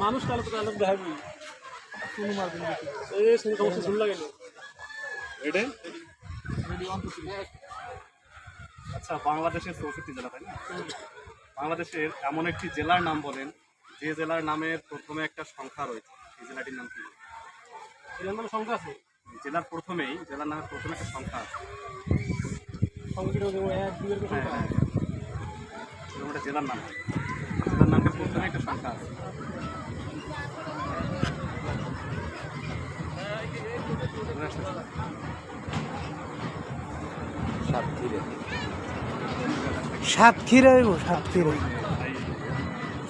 মানুষ কালো তো আলোক দেখাবি শুনু মারবেন এই শুনু সমস্যা শুনলা কেন এটা আচ্ছা বাংলাদেশের 64 জেলা তাই না বাংলাদেশের এমন একটি জেলার নাম বলেন যে জেলার নামের প্রথমে একটা সংখ্যা রয়েছে এই জেলাটির নাম কি এর নামে সংখ্যা আছে জেলার নামের প্রথমে একটা সংখ্যা আছে সংখ্যা দেবো 1 2 এর সংখ্যা এরকম একটা জেলার নামের প্রথমে একটা সংখ্যা আছে সাতক্ষীরা সাতক্ষীরা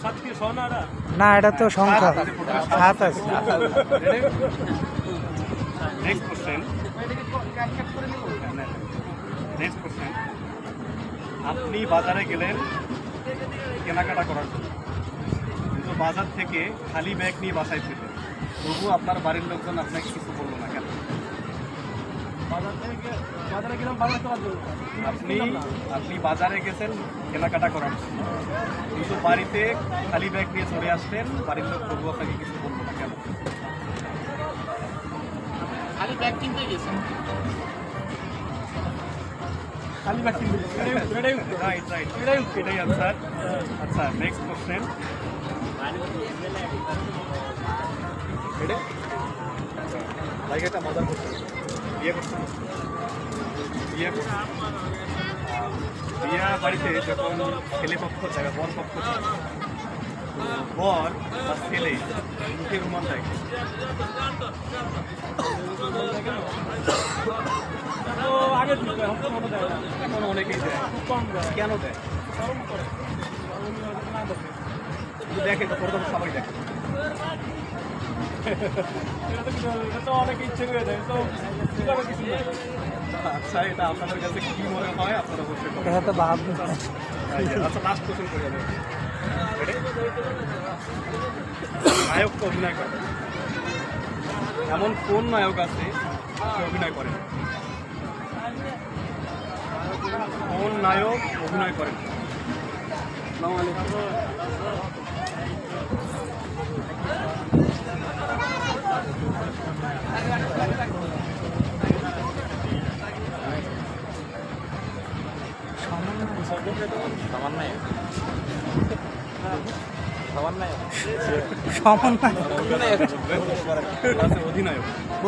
সাতক্ষীরা সোনারা না এটা তো সংখ্যা সাত আছে নেক্সট কোশ্চেন আপনি বাজারে গেলেন কেনাকাটা করার জন্য কিন্তু বাজার থেকে খালি ব্যাগ নিয়ে বাসায় ফিরলেন তবু আপনার বাড়ির লোকজন আপনাকে কিছু বললো না কেন বাজারে গেলাম বাজার করার জন্য আপনি বাজারে গেছেন কেনাকাটা করার জন্য কিন্তু বাড়িতে খালি ব্যাগ নিয়ে চলে আসলেন বাড়ির লোক তবু আপনাকে কিছু বললো না কেন খালি ব্যাগ কিনতে গেছেন খালি ব্যাগ কিনতে এটাই আনসার আচ্ছা নেক্সট কোশ্চেন মজার কোশ্চেন বিয়া বাড়িতে যখন ছেলে পক্ষ থাকে বর পক্ষ থাকে বর বা ছেলে মুখে রুমাল দেয় আগে এখন অনেকেই দেয় কম দেয় কেন দেয় দেখে তো প্রথম সবাই দেখে এটা তো অনেক ইচ্ছে করে দেয় তো কিছু আচ্ছা এটা আপনাদের কাছে কি মনে হয় আপনারা অবশ্যই এটা তো ভাব আচ্ছা লাস্ট কোশ্চেন করে যাবে নায়ক তো অভিনয় করে এমন কোন নায়ক আছে সে অভিনয় করে কোন নায়ক অভিনয় করে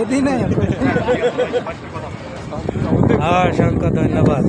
অধিনায়ক অধিনায়ক অসংখ্য ধন্যবাদ।